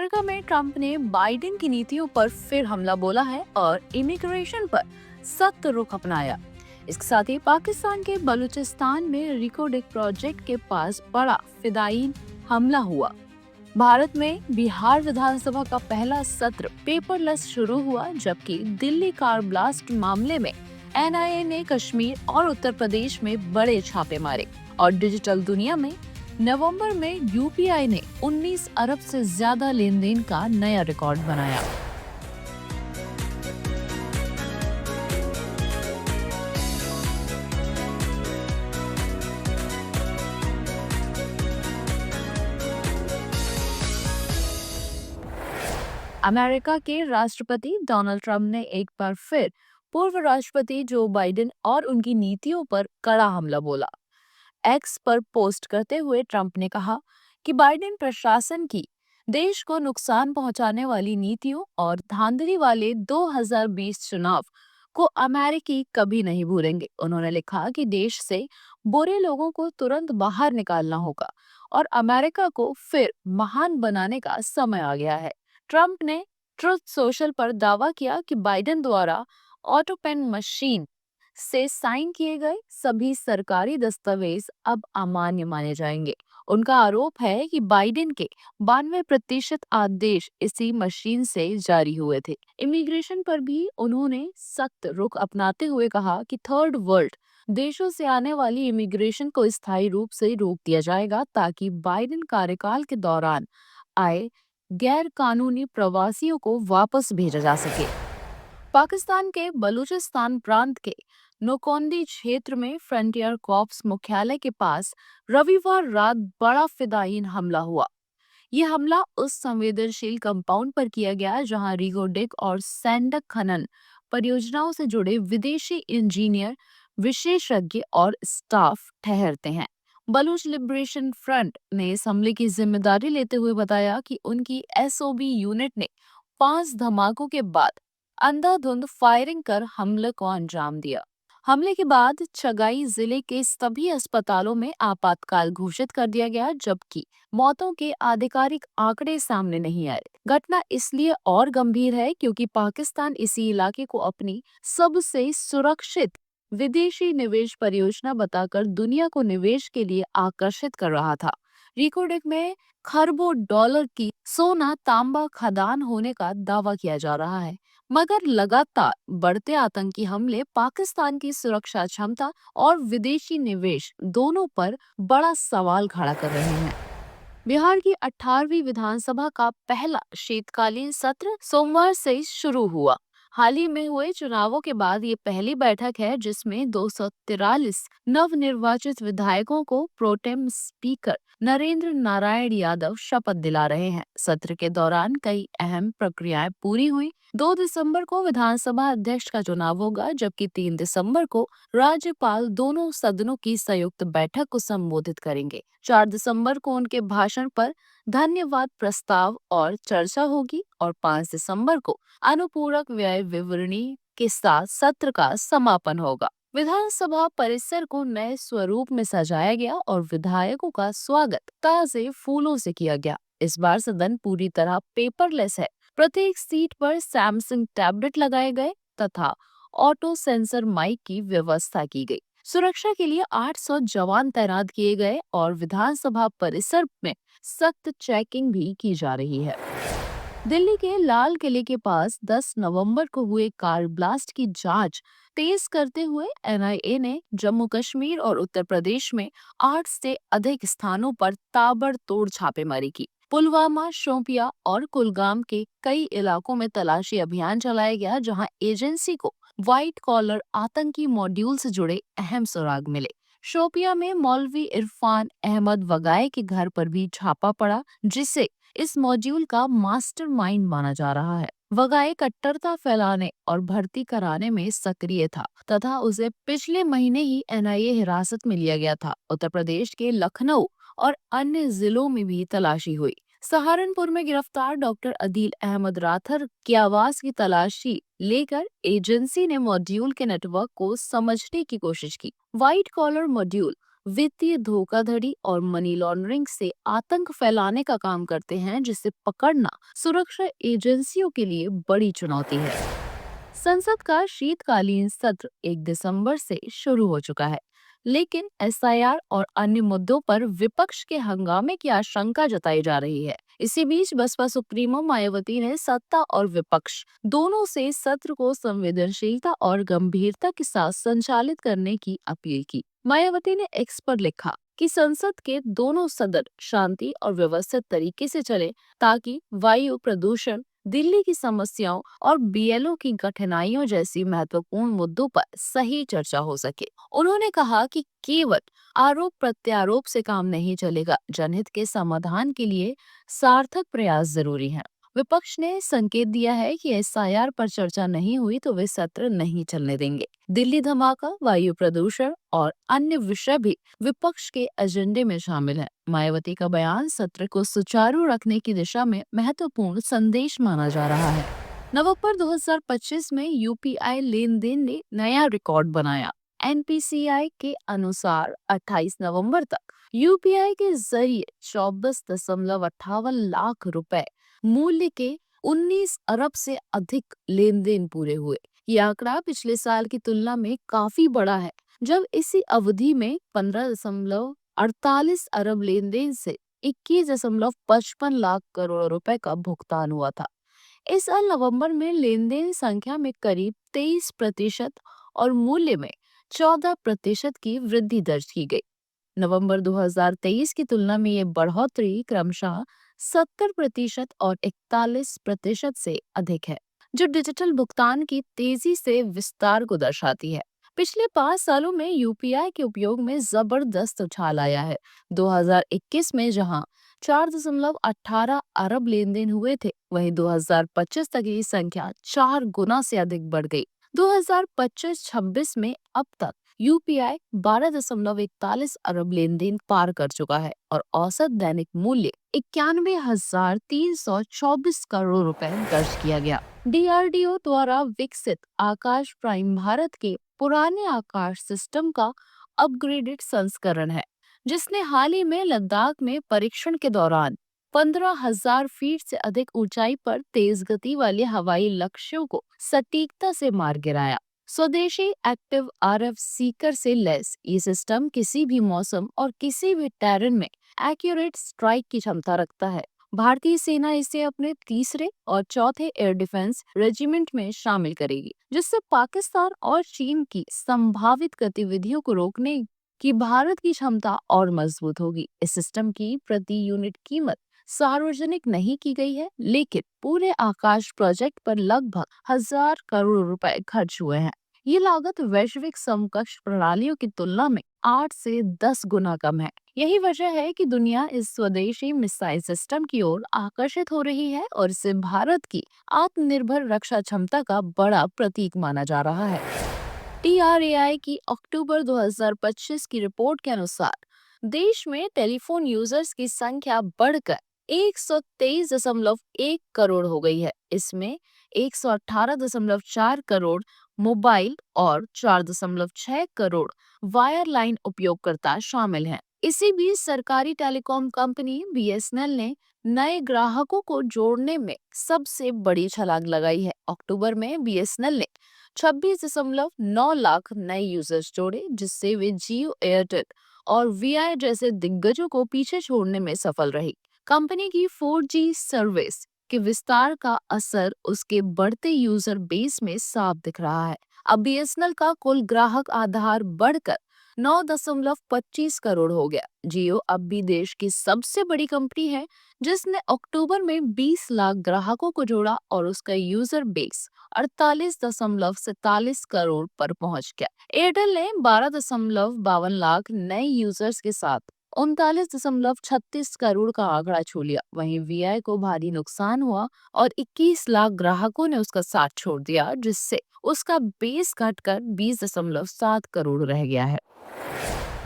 America में Trump ने Biden की नीतियों पर फिर हमला बोला है और इमिग्रेशन पर सख्त रुख अपनाया। इसके साथ ही पाकिस्तान के बलूचिस्तान में रिकोडिक प्रोजेक्ट के पास बड़ा फिदायीन हमला हुआ। भारत में बिहार विधानसभा का पहला सत्र पेपरलेस शुरू हुआ, जबकि दिल्ली कार ब्लास्ट मामले में एनआईए ने कश्मीर और उत्तर प्रदेश में बड़े छापे मारे। और डिजिटल दुनिया में नवंबर में यूपीआई ने 19 अरब से ज्यादा लेन देन का नया रिकॉर्ड बनाया। अमेरिका के राष्ट्रपति डोनाल्ड ट्रंप ने एक बार फिर पूर्व राष्ट्रपति जो बाइडेन और उनकी नीतियों पर कड़ा हमला बोला। एक्स पर पोस्ट करते हुए ट्रंप ने कहा कि बाइडेन प्रशासन की देश को नुकसान पहुंचाने वाली नीतियों और धांधली वाले 2020 चुनाव को अमेरिकी कभी नहीं भूलेंगे। उन्होंने लिखा कि देश से बुरे लोगों को तुरंत बाहर निकालना होगा और अमेरिका को फिर महान बनाने का समय आ गया है। ट्रंप ने ट्रुथ सोशल पर दावा किया कि बाइडेन द्वारा ऑटो पेन मशीन से साइन किए गए सभी सरकारी दस्तावेज अब अमान्य माने जाएंगे। उनका आरोप है कि बाइडेन के 92% आदेश इसी मशीन से जारी हुए थे। इमिग्रेशन पर भी उन्होंने सख्त रुख अपनाते हुए कहा कि थर्ड वर्ल्ड देशों से आने वाली इमिग्रेशन को स्थायी रूप से रोक दिया जाएगा, ताकि बाइडेन कार्यकाल के दौरान आए गैर कानूनी प्रवासियों को वापस भेजा जा सके। पाकिस्तान के बलूचिस्तान प्रांत के नौकोंदी क्षेत्र में फ्रंटियर कॉर्प्स मुख्यालय के पास रविवार रात बड़ा फिदायीन हमला हुआ। यह हमला उस संवेदनशील कंपाउंड पर किया गया जहां रिगोडिक और सैंडक खनन परियोजनाओं से जुड़े विदेशी इंजीनियर, विशेषज्ञ और स्टाफ ठहरते हैं। बलूच लिबरेशन फ्रंट ने इस हमले की जिम्मेदारी लेते हुए बताया कि उनकी एसओबी यूनिट ने 5 धमाकों के बाद अंधाधुंध फायरिंग कर हमले को अंजाम दिया। हमले के बाद छगाई जिले के सभी अस्पतालों में आपातकाल घोषित कर दिया गया, जबकि मौतों के आधिकारिक आंकड़े सामने नहीं आए। घटना इसलिए और गंभीर है क्योंकि पाकिस्तान इसी इलाके को अपनी सबसे सुरक्षित विदेशी निवेश परियोजना बताकर दुनिया को निवेश के लिए आकर्षित कर रहा था। रिकोडिक में खरबों डॉलर की सोना तांबा खदान होने का दावा किया जा रहा है, मगर लगातार बढ़ते आतंकी हमले पाकिस्तान की सुरक्षा क्षमता और विदेशी निवेश दोनों पर बड़ा सवाल खड़ा कर रहे हैं। बिहार की 18वीं विधानसभा का पहला शीतकालीन सत्र सोमवार से शुरू हुआ। हाल ही में हुए चुनावों के बाद ये पहली बैठक है जिसमें 243 नवनिर्वाचित विधायकों को प्रोटेम स्पीकर नरेंद्र नारायण यादव शपथ दिला रहे हैं। सत्र के दौरान कई अहम प्रक्रियाएं पूरी हुई। 2 दिसंबर को विधानसभा अध्यक्ष का चुनाव होगा, जबकि 3 दिसंबर को राज्यपाल दोनों सदनों की संयुक्त बैठक को संबोधित करेंगे। 4 दिसंबर को उनके भाषण पर धन्यवाद प्रस्ताव और चर्चा होगी और 5 दिसंबर को अनुपूरक व्यय विवरणी के साथ सत्र का समापन होगा। विधानसभा परिसर को नए स्वरूप में सजाया गया और विधायकों का स्वागत ताजे फूलों से किया गया। इस बार सदन पूरी तरह पेपरलेस है। प्रत्येक सीट पर सैमसंग टैबलेट लगाए गए तथा ऑटो सेंसर माइक की व्यवस्था की गई। सुरक्षा के लिए 800 जवान तैनात किए गए और विधानसभा परिसर में सख्त चेकिंग भी की जा रही है। दिल्ली के लाल किले के पास 10 नवंबर को हुए कार ब्लास्ट की जांच तेज करते हुए एनआईए ने जम्मू कश्मीर और उत्तर प्रदेश में 8 से अधिक स्थानों पर ताबड़तोड़ छापेमारी की। पुलवामा, शोपियां और कुलगाम के कई इलाकों में तलाशी अभियान चलाया गया, जहां एजेंसी को व्हाइट कॉलर आतंकी मॉड्यूल से जुड़े अहम सुराग मिले। शोपियां में मौलवी इरफान अहमद वगाए के घर पर भी छापा पड़ा, जिसे इस मॉड्यूल का मास्टरमाइंड माना जा रहा है। वगाए कट्टरता फैलाने और भर्ती कराने में सक्रिय था तथा उसे पिछले महीने ही एनआईए हिरासत में लिया गया था। उत्तर प्रदेश के लखनऊ और अन्य जिलों में भी तलाशी हुई। सहारनपुर में गिरफ्तार डॉक्टर अदील अहमद राथर की आवास की तलाशी लेकर एजेंसी ने मॉड्यूल के नेटवर्क को समझने की कोशिश की। व्हाइट कॉलर मॉड्यूल वित्तीय धोखाधड़ी और मनी लॉन्ड्रिंग से आतंक फैलाने का काम करते हैं, जिसे पकड़ना सुरक्षा एजेंसियों के लिए बड़ी चुनौती है। संसद का शीतकालीन सत्र 1 दिसंबर से शुरू हो चुका है, लेकिन एसआईआर और अन्य मुद्दों पर विपक्ष के हंगामे की आशंका जताई जा रही है। इसी बीच बसपा सुप्रीमो मायावती ने सत्ता और विपक्ष दोनों से सत्र को संवेदनशीलता और गंभीरता के साथ संचालित करने की अपील की। मायावती ने एक्स पर लिखा कि संसद के दोनों सदन शांति और व्यवस्थित तरीके से चले, ताकि वायु प्रदूषण, दिल्ली की समस्याओं और बीएलओ की कठिनाइयों जैसी महत्वपूर्ण मुद्दों पर सही चर्चा हो सके। उन्होंने कहा कि केवल आरोप प्रत्यारोप से काम नहीं चलेगा, जनहित के समाधान के लिए सार्थक प्रयास जरूरी है। विपक्ष ने संकेत दिया है कि एसआईआर पर चर्चा नहीं हुई तो वे सत्र नहीं चलने देंगे। दिल्ली धमाका, वायु प्रदूषण और अन्य विषय भी विपक्ष के एजेंडे में शामिल है। मायावती का बयान सत्र को सुचारू रखने की दिशा में महत्वपूर्ण संदेश माना जा रहा है। नवंबर 2025 में यूपीआई लेन देन ने नया रिकॉर्ड बनाया। एनपीसीआई के अनुसार 28 नवंबर तक यूपीआई के जरिए 24.58 लाख रुपए मूल्य के 19 अरब से अधिक लेन देन पूरे हुए। ये आंकड़ा पिछले साल की तुलना में काफी बड़ा है, जब इसी अवधि में 15.48 अरब लेन देन से 21.55 लाख करोड़ रुपए का भुगतान हुआ था। इस साल नवंबर में लेन देन संख्या में करीब 23% और मूल्य में 14% की वृद्धि दर्ज की गई। नवंबर 2023 की तुलना में ये बढ़ोतरी क्रमशः 70% और 41% से अधिक है, जो डिजिटल भुगतान की तेजी से विस्तार को दर्शाती है। पिछले 5 सालों में यूपीआई के उपयोग में जबरदस्त उछाल आया है। 2021 में जहां 4.18 अरब लेन देन हुए थे, वहीं 2025 तक ये संख्या 4 गुना से अधिक बढ़ गई। 2025-26 में अब तक यूपीआई 12.41 अरब लेन देन पार कर चुका है और औसत दैनिक मूल्य 91,324 करोड़ रुपए दर्ज किया गया। डीआरडीओ द्वारा विकसित आकाश प्राइम भारत के पुराने आकाश सिस्टम का अपग्रेडेड संस्करण है, जिसने हाल ही में लद्दाख में परीक्षण के दौरान 15,000 फीट से अधिक ऊंचाई पर तेज गति वाले हवाई लक्ष्यों को सटीकता से मार गिराया। स्वदेशी एक्टिव आरएफ सीकर से लैस ये सिस्टम किसी भी मौसम और किसी भी टेरेन में एक्यूरेट स्ट्राइक की क्षमता रखता है। भारतीय सेना इसे अपने तीसरे और चौथे एयर डिफेंस रेजिमेंट में शामिल करेगी, जिससे पाकिस्तान और चीन की संभावित गतिविधियों को रोकने की भारत की क्षमता और मजबूत होगी। इस सिस्टम की प्रति यूनिट कीमत सार्वजनिक नहीं की गई है, लेकिन पूरे आकाश प्रोजेक्ट पर लगभग 1,000 करोड़ रुपए खर्च हुए हैं। ये लागत वैश्विक समकक्ष प्रणालियों की तुलना में 8 से 10 गुना कम है। यही वजह है कि दुनिया इस स्वदेशी मिसाइल सिस्टम की ओर आकर्षित हो रही है और इसे भारत की आत्मनिर्भर रक्षा क्षमता का बड़ा प्रतीक माना जा रहा है। टीआरएआई की अक्टूबर 2025 की रिपोर्ट के अनुसार देश में टेलीफोन यूजर्स की संख्या बढ़कर 123.1 करोड़ हो गई है। इसमें 118.4 करोड़ मोबाइल और 4.6 करोड़ वायरलाइन उपयोगकर्ता शामिल हैं। इसी बीच सरकारी टेलीकॉम कंपनी बीएसएनएल ने नए ग्राहकों को जोड़ने में सबसे बड़ी छलांग लगाई है। अक्टूबर में बीएसएनएल ने 26.9 लाख नए यूजर्स जोड़े, जिससे वे जियो, एयरटेल और वीआई जैसे दिग्गजों को पीछे छोड़ने में सफल रही। कंपनी की 4G सर्विस के विस्तार का असर उसके बढ़ते यूजर बेस में साफ दिख रहा है। अब बीएसएनएल का कुल ग्राहक आधार बढ़कर 9.25 करोड़ हो गया। जियो अब भी देश की सबसे बड़ी कंपनी है, जिसने अक्टूबर में 20 लाख ग्राहकों को जोड़ा और उसका यूजर बेस 48.47 करोड़ पर पहुंच गया। एयरटेल ने 12.52 लाख नए यूजर्स के साथ 39.36 करोड़ का आंकड़ा छू लिया। वहीं वीआई को भारी नुकसान हुआ और 21 लाख ग्राहकों ने उसका साथ छोड़ दिया, जिससे उसका बेस घटकर 20.7 करोड़ रह गया है।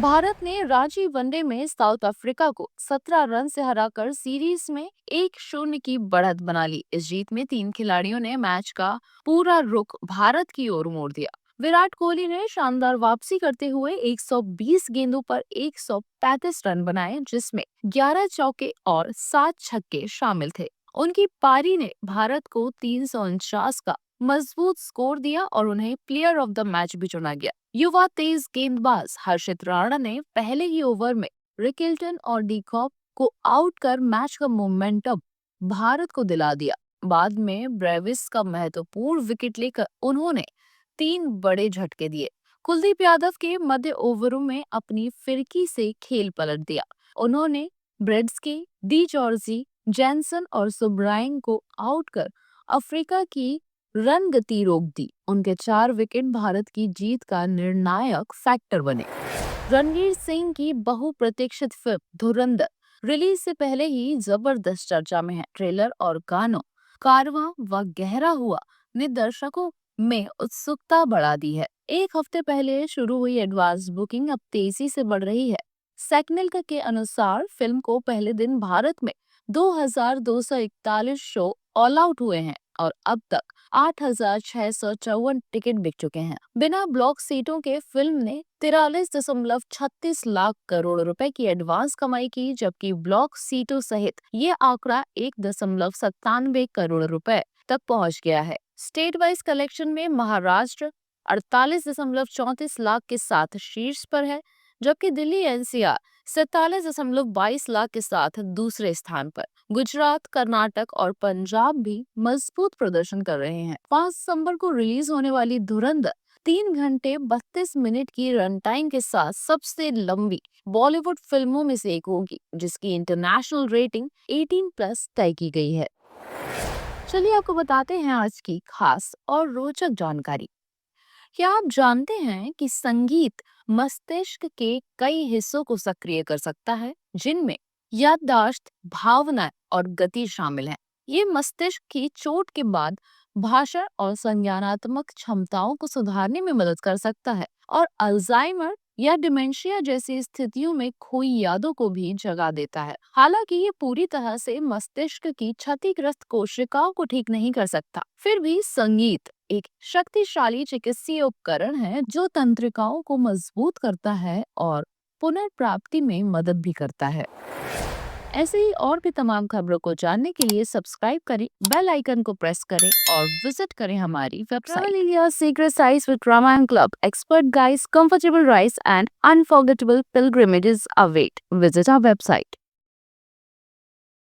भारत ने रांची वनडे में साउथ अफ्रीका को 17 रन से हराकर सीरीज में 1-0 की बढ़त बना ली। इस जीत में 3 खिलाड़ियों ने मैच का पूरा रुख भारत की ओर मोड़ दिया। विराट कोहली ने शानदार वापसी करते हुए 120 गेंदों पर 135 रन बनाए, जिसमें 11 चौके और 7 छक्के शामिल थे। उनकी पारी ने भारत को 349 का मजबूत स्कोर दिया और उन्हें प्लेयर ऑफ द मैच भी चुना गया। युवा तेज गेंदबाज हर्षित राणा ने पहले ही ओवर में रिकिल्टन और डिकॉक को आउट कर मैच का मोमेंटम भारत को दिला दिया। बाद में ब्रेविस का महत्वपूर्ण विकेट लेकर उन्होंने 3 बड़े झटके दिए। कुलदीप यादव के मध्य ओवरों में अपनी फिरकी से खेल पलट दिया। उन्होंने ब्रेड्सकी, डी जॉर्जी, जैनसन और सुब्राइन को आउट कर अफ्रीका की रन गति रोक दी। उनके 4 विकेट भारत की जीत का निर्णायक फैक्टर बने। रणवीर सिंह की बहुप्रतीक्षित फिल्म धुरंधर रिलीज से पहले ही जबरदस्त चर्चा में है। ट्रेलर और गानों कारवां व गहरा हुआ ने दर्शकों में उत्सुकता बढ़ा दी है। एक हफ्ते पहले शुरू हुई एडवांस बुकिंग अब तेजी से बढ़ रही है। सेक्नेल के अनुसार फिल्म को पहले दिन भारत में 2,241 शो ऑल आउट हुए हैं और अब तक 8,654 टिकट बिक चुके हैं। बिना ब्लॉक सीटों के फिल्म ने 43.36 लाख करोड़ रुपए की एडवांस कमाई की, जबकि ब्लॉक सीटों सहित ये आंकड़ा 1.97 करोड़ रुपए तक पहुंच गया है। स्टेट वाइज कलेक्शन में महाराष्ट्र 48.34 लाख के साथ शीर्ष पर है, जबकि दिल्ली एनसीआर 47.22 लाख के साथ दूसरे स्थान पर। गुजरात, कर्नाटक और पंजाब भी मजबूत प्रदर्शन कर रहे हैं। 5 दिसंबर को रिलीज होने वाली धुरंधर 3 घंटे 32 मिनट की रन टाइम के साथ सबसे लंबी बॉलीवुड फिल्मों में से एक होगी, जिसकी इंटरनेशनल रेटिंग 18+ तय की गई है। चलिए आपको बताते हैं आज की खास और रोचक जानकारी। क्या आप जानते हैं कि संगीत मस्तिष्क के कई हिस्सों को सक्रिय कर सकता है, जिनमें याददाश्त, भावना और गति शामिल है। ये मस्तिष्क की चोट के बाद भाषण और संज्ञानात्मक क्षमताओं को सुधारने में मदद कर सकता है और अल्जाइमर या डिमेंशिया जैसी स्थितियों में खोई यादों को भी जगा देता है। हालांकि ये पूरी तरह से मस्तिष्क की क्षतिग्रस्त कोशिकाओं को ठीक नहीं कर सकता, फिर भी संगीत एक शक्तिशाली चिकित्सीय उपकरण है जो तंत्रिकाओं को मजबूत करता है और पुनर्प्राप्ति में मदद भी करता है। ऐसे ही और भी तमाम खबरों को जानने के लिए सब्सक्राइब करें, बेल आइकन को प्रेस करें और विजिट करें हमारी website. Travel India's secret sites with Ramayan Club, expert guides, comfortable rides and unforgettable pilgrimages await. Visit our website.